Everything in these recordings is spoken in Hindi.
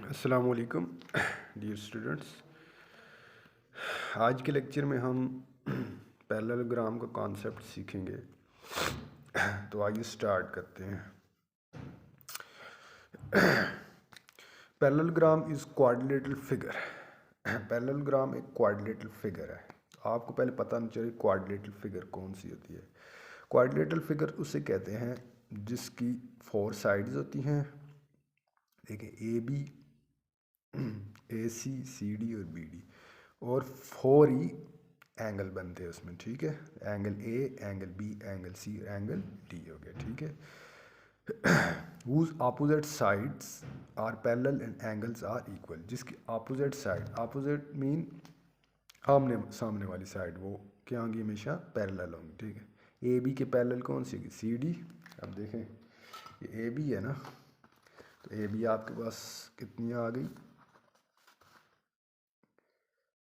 अस्सलाम वालेकुम डियर स्टूडेंट्स। आज के लेक्चर में हम पैरेललोग्राम का कॉन्सेप्ट सीखेंगे। तो आइए स्टार्ट करते हैं। Parallelogram is quadrilateral figure. Parallelogram एक क्वाड्रिलेटरल फिगर है। आपको पहले पता नहीं चले क्वाड्रिलेटरल फिगर कौन सी होती है। क्वाड्रिलेटरल फिगर उसे कहते हैं जिसकी 4 साइड्स होती हैं। देखिए A B, A C, C D और बी डी, और 4 ही एंगल बनते हैं उसमें। ठीक है, angle A, angle B, angle C, angle D हो गया। ठीक है, whose opposite sides are parallel and angles are equal। जिसकी opposite side, opposite मीन आमने सामने वाली साइड, वो क्या होंगी? हमेशा पैरेलल होंगी। ठीक है, ए बी के पैरेलल कौन सी होगी? C D. अब देखें ये ए बी है ना, तो ए बी आपके पास कितनी आ गई?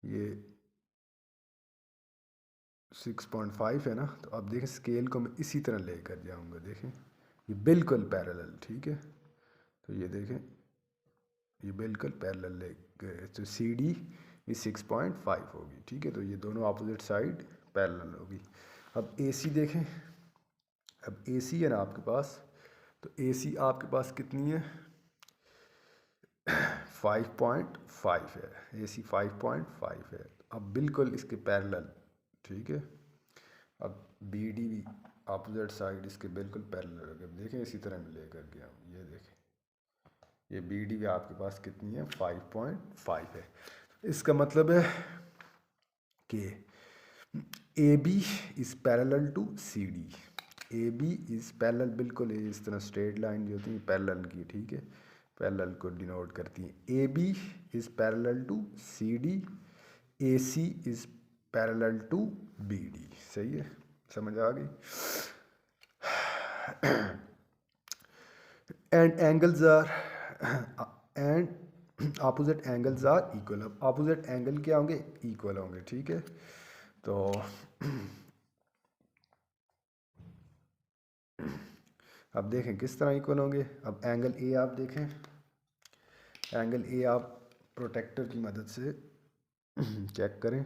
ये 6.5 है ना। तो अब देखें स्केल को मैं इसी तरह लेकर जाऊंगा। देखें ये बिल्कुल पैरेलल। ठीक है, तो ये देखें ये बिल्कुल पैरेलल ले गए, तो सी डी ये 6.5 होगी। ठीक है, तो ये दोनों अपोजिट साइड पैरेलल होगी। अब ए सी देखें। अब ए सी है ना आपके पास, तो ए सी आपके पास कितनी है? 5.5 है। ए सी 5.5 है। अब बिल्कुल इसके पैरेलल। ठीक है, अब बी डी भी अपोजिट साइड इसके बिल्कुल पैरेलल हो गए। देखें इसी तरह मैं लेकर गया हूँ। ये देखें ये बी डी भी आपके पास कितनी है? 5.5 है। इसका मतलब है कि A B is parallel to C D. A B is parallel, बिल्कुल इस तरह स्ट्रेट लाइन जो होती है पैरेलल की। ठीक है, पैरेलल को डिनोट करती है। A B is parallel to C D, A C is parallel to B D. सही है, समझ आ गई? And angles are and opposite angles are equal. अब ऑपोजिट एंगल क्या होंगे? इक्वल होंगे। ठीक है, तो अब देखें किस तरह इक्वल होंगे। अब एंगल ए आप देखें, एंगल ए आप प्रोटेक्टर की मदद से चेक करें।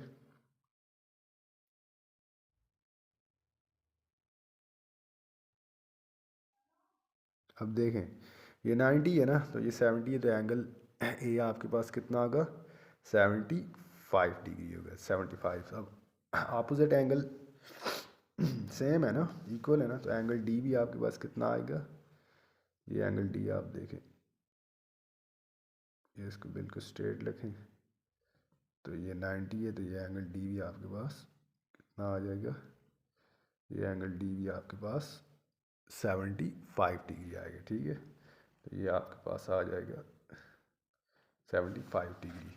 अब देखें ये 90 है ना, तो ये 70 है, तो एंगल ए आपके पास कितना होगा? 75 डिग्री होगा। 75। अब अपोजिट एंगल सेम है ना, इक्वल है ना, तो एंगल डी भी आपके पास कितना आएगा? ये एंगल डी आप देखें, ये इसको बिल्कुल स्ट्रेट रखें, तो ये 90 है, तो ये एंगल डी भी आपके पास कितना आ जाएगा? ये एंगल डी भी आपके पास 75 डिग्री आएगा। ठीक है, तो ये आपके पास आ जाएगा 75 डिग्री।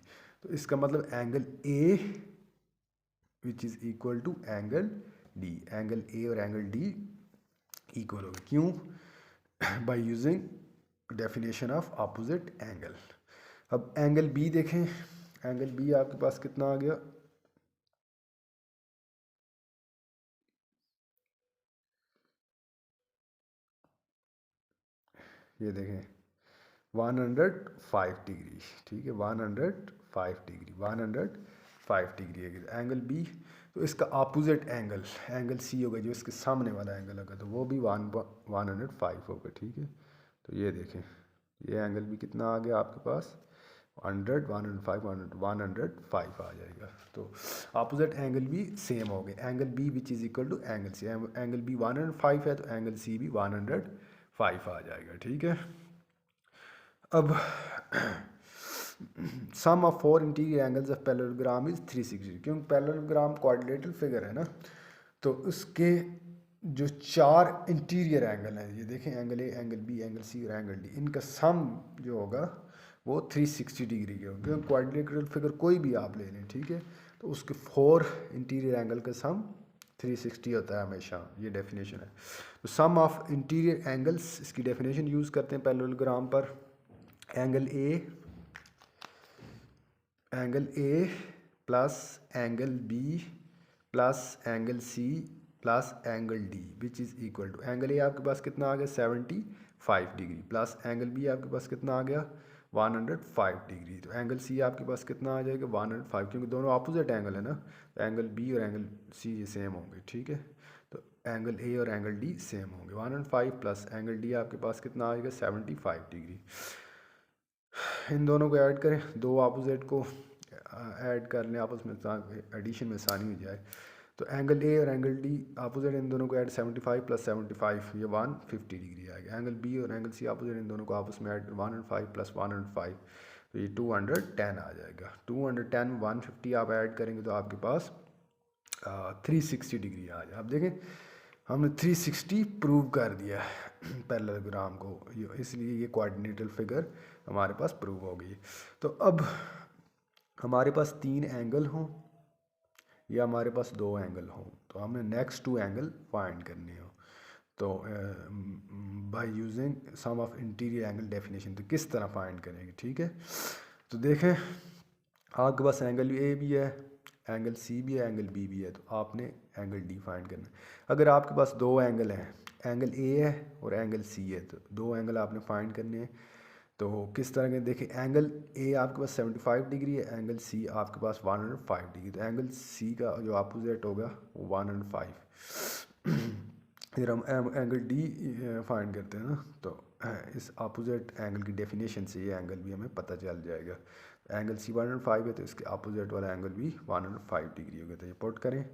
तो इसका मतलब angle A which is equal to angle D. Angle A और एंगल डी इक्वल होगा। क्यों? By using definition of opposite angle. अब एंगल बी देखें। एंगल बी आपके पास कितना आ गया? ये देखें 105 डिग्री। ठीक है, 105 डिग्री, 105 डिग्री है एंगल बी। तो इसका अपोजिट एंगल एंगल सी होगा, जो इसके सामने वाला एंगल होगा, तो वो भी 105 होगा। ठीक है, तो ये देखें ये एंगल भी कितना आ गया आपके पास? 100, 105, 105 आ जाएगा। तो अपोजिट एंगल भी सेम हो गए। Angle B which is equal to angle C. Angle B 105 है, तो एंगल सी भी 105 आ जाएगा। ठीक है, अब sum of 4 interior angles of parallelogram is 360। क्योंकि पैरेललोग्राम क्वाड्रिलेटरल फिगर है ना, तो उसके जो 4 इंटीरियर एंगल हैं, ये देखें angle A, angle B, angle C और एंगल डी, इनका सम जो होगा वो 360 डिग्री के होगा। क्योंकि क्वाड्रिलेटरल फिगर कोई भी आप ले लें, ठीक है, तो उसके 4 इंटीरियर एंगल का सम 360 होता है हमेशा। ये डेफिनेशन है। तो सम ऑफ इंटीरियर एंगल्स, इसकी डेफिनेशन यूज़ करते हैं पैरेललोग्राम पर। Angle A plus angle B plus angle C plus angle D which is equal to, angle A आपके पास कितना आ गया? 75 डिग्री, प्लस एंगल बी आपके पास कितना आ गया? 105 डिग्री। तो एंगल सी आपके पास कितना आ जाएगा 105, क्योंकि दोनों अपोजिट एंगल है ना, तो एंगल बी और एंगल सी ये सेम होंगे, ठीक है। तो एंगल ए और एंगल डी सेम होंगे। 105 प्लस एंगल डी आपके पास कितना आएगा 75 डिग्री। इन दोनों को ऐड करें, दो अपोजिट को ऐड कर लें आपस में, एडिशन में आसानी हो जाए। तो एंगल ए और एंगल डी अपोजिट, इन दोनों को ऐड 75 प्लस 75 ये 150 डिग्री आएगा। एंगल बी और एंगल सी अपोजिट, इन दोनों को आपस में ऐड 105 प्लस 105, तो ये 210 आ जाएगा। 210 150 आप ऐड करेंगे तो आपके पास 360 डिग्री आ जाए। अब देखें हमने 360 प्रूव कर दिया पैरेललोग्राम को, इसलिए ये कोऑर्डिनेटल फिगर हमारे पास प्रूव हो गई। तो अब हमारे पास 3 एंगल हों या हमारे पास 2 एंगल हों, तो हमें नेक्स्ट 2 एंगल फाइंड करने हो। तो by using sum of interior angle definition, तो किस तरह फाइंड करेंगे, ठीक है। तो देखें आपके पास एंगल ए भी है, एंगल सी भी है, एंगल बी भी है, तो आपने एंगल डी फाइंड करना है। अगर आपके पास 2 एंगल हैं, एंगल ए है और एंगल सी है, तो 2 एंगल आपने फाइंड करने हैं। तो किस तरह के, देखिए एंगल ए आपके पास 75 डिग्री है, एंगल सी आपके पास 105 डिग्री, तो एंगल सी का जो अपोजिट होगा वो 105। फिर हम एंगल डी फाइंड करते हैं ना, तो इस अपोजिट एंगल की डेफिनेशन से ये एंगल भी हमें पता चल जाएगा। एंगल सी 105 है, तो इसके अपोजिट वाला एंगल भी 105 डिग्री होगा। तो ये पुट करें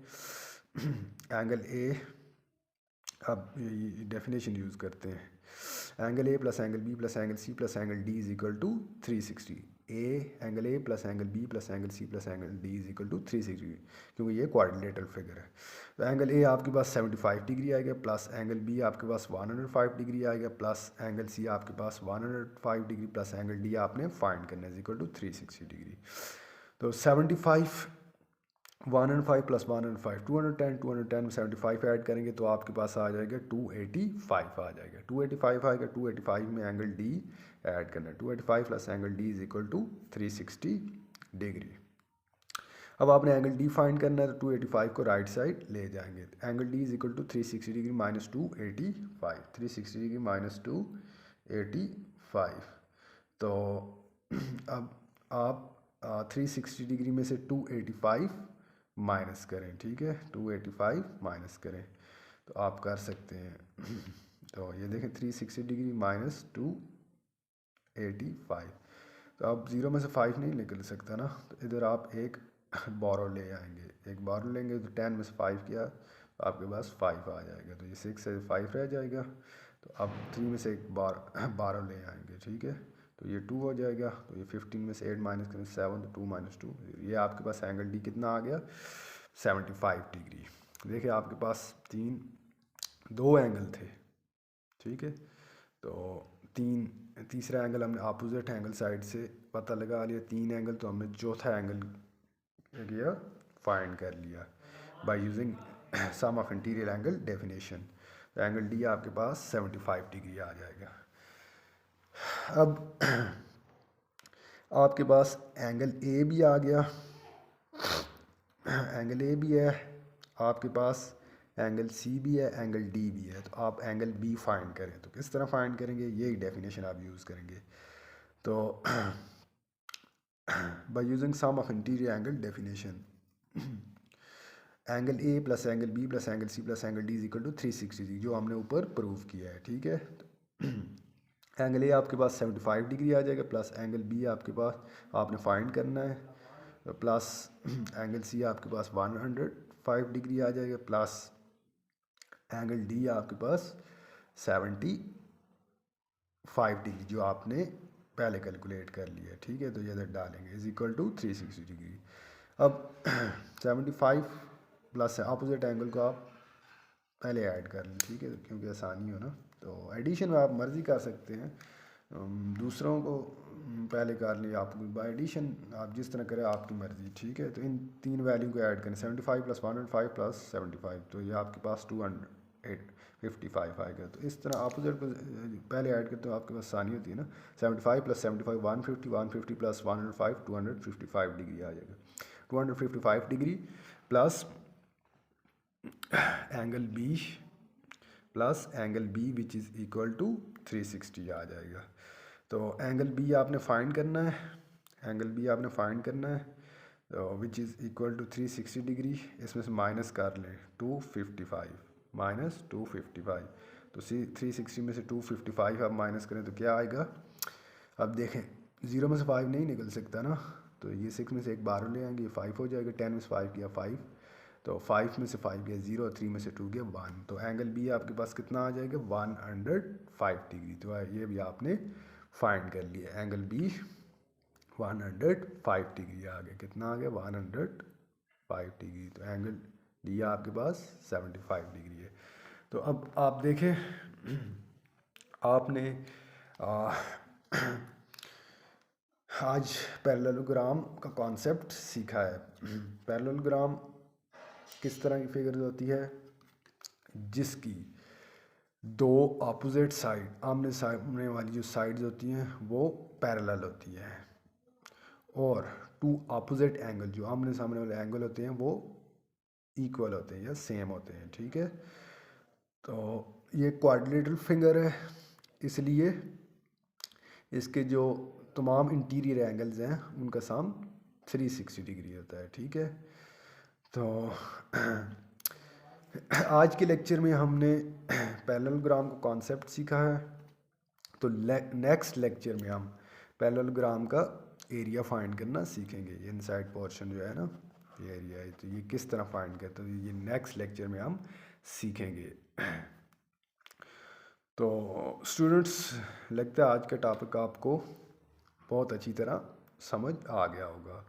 एंगल ए, अब ये डेफिनेशन यूज़ करते हैं, angle A plus angle B plus angle C plus angle D is equal to 360। Angle A plus angle B plus angle C plus angle D is equal to 360, क्योंकि ये कोऑर्डिनेटल फिगर है। तो एंगल ए आपके पास 75 डिग्री आएगा, प्लस एंगल बी आपके पास 105 डिग्री आएगा, प्लस एंगल सी आपके पास 105 डिग्री, प्लस एंगल डी आपने फाइंड करना है इक्वल टू 360 डिग्री। तो 75 105 प्लस 105 210 में 75 ऐड करेंगे तो आपके पास आ जाएगा 285 आ जाएगा। 285 आएगा, 285 में एंगल डी ऐड करना है, 285 plus angle D is equal to 360 degree. अब आपने एंगल डी फाइंड करना है, तो 285 को राइट साइड ले जाएंगे। Angle D is equal to 360 degree minus 285, 360 degree minus 285। तो अब आप 360 डिग्री में से 285 माइनस करें, ठीक है, 285 माइनस करें तो आप कर सकते हैं। तो ये देखें 360 डिग्री माइनस 285, तो अब 0 में से 5 नहीं निकल सकता ना, तो इधर आप एक बोरो ले आएंगे, एक बोरो लेंगे तो 10 में से 5 किया तो आपके पास 5 आ जाएगा, तो ये 6 से 5 रह जाएगा। तो अब 3 में से एक बोरो ले आएंगे, ठीक है, तो ये 2 हो जाएगा। तो ये 15 में से 8 माइनस करें 7, तो 2 माइनस 2, ये आपके पास एंगल डी कितना आ गया 75 डिग्री। देखिए आपके पास 2 एंगल थे, ठीक है, तो तीसरा एंगल हमने अपोजिट एंगल साइड से पता लगा लिया। 3 एंगल, तो हमने चौथा एंगल किया फाइंड कर लिया by using sum of interior angle definition. तो एंगल डी आपके पास 75 डिग्री आ जाएगा। अब आपके पास एंगल ए भी आ गया, एंगल ए भी है आपके पास, एंगल सी भी है, एंगल डी भी है। तो आप एंगल बी फाइंड करें, तो किस तरह फाइंड करेंगे, यही डेफिनेशन आप यूज़ करेंगे। तो by using sum of interior angle definition, angle A plus angle B plus angle C plus angle D is equal to 360, जो हमने ऊपर प्रूव किया है, ठीक है। एंगल ए आपके पास 75 डिग्री आ जाएगा, प्लस एंगल बी आपके पास आपने फाइंड करना है, प्लस एंगल सी आपके पास 105 डिग्री आ जाएगा, प्लस एंगल डी आपके पास 75 डिग्री जो आपने पहले कैलकुलेट कर लिया, ठीक है। तो ये इधर डालेंगे इज इक्वल टू 360 डिग्री। अब 75 प्लस अपोजिट एंगल को आप पहले ऐड कर लें, ठीक है, क्योंकि आसानी हो ना। तो एडिशन में आप मर्ज़ी कर सकते हैं, दूसरों को पहले कर लिया, आप बाय एडिशन आप जिस तरह करें आपकी मर्ज़ी, ठीक है। तो इन 3 वैल्यू को ऐड करें, 75 प्लस 105 प्लस 75, तो ये आपके पास 255 आएगा। तो इस तरह अपोजिट को पहले ऐड करते हो आपके पास आसानी होती है ना। 75 प्लस 75 150, 150 प्लस 105 255 डिग्री आ जाएगा। 255 degree plus angle B plus angle B which is equal to 360 आ जाएगा। तो एंगल बी आपने फाइंड करना है, एंगल बी आपने फाइंड करना है, तो which is equal to 360 degree. इसमें से माइनस कर लें 255, माइनस 255। तो 360 में से 255 आप माइनस करें तो क्या आएगा? अब देखें, 0 में से 5 नहीं निकल सकता ना, तो ये 6 में से एक बारह ले आएंगे, 5 हो जाएगा। 10 में से 5 गया 5, तो 5 में से 5 गया 0 और 3 में से 2 गया 1। तो एंगल बी आपके पास कितना आ जाएगा? 105 डिग्री। तो ये भी आपने फाइंड कर लिया, एंगल बी 105 डिग्री आ गया। कितना आ गया? 105 डिग्री। तो एंगल डी आपके पास 75 डिग्री है। तो अब आप देखें, आपने आज पैरेललोग्राम का कॉन्सेप्ट सीखा है। पैरेललोग्राम किस तरह की फिगर होती है? जिसकी दो अपोजिट साइड, आमने सामने वाली जो साइड्स होती हैं वो पैरेलल होती है, और टू अपोजिट एंगल, जो आमने सामने वाले एंगल होते हैं वो इक्वल होते हैं या सेम होते हैं। ठीक है, तो ये क्वाड्रिलेटरल फिगर है, इसलिए इसके जो तमाम इंटीरियर एंगल्स हैं उनका सम 360 डिग्री होता है। ठीक है, तो आज के लेक्चर में हमने पैरेललोग्राम का कॉन्सेप्ट सीखा है। तो नेक्स्ट लेक्चर में हम पैरेललोग्राम का एरिया फाइंड करना सीखेंगे। ये इनसाइड पोर्शन जो है ना, ये एरिया है, तो ये किस तरह फाइंड करते हैं, ये नेक्स्ट लेक्चर में हम सीखेंगे। तो स्टूडेंट्स, लगता है आज का टॉपिक आपको बहुत अच्छी तरह समझ आ गया होगा।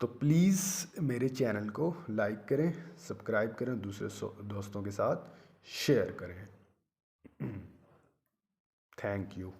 तो प्लीज़ मेरे चैनल को लाइक करें, सब्सक्राइब करें, दूसरे दोस्तों के साथ शेयर करें। Thank you.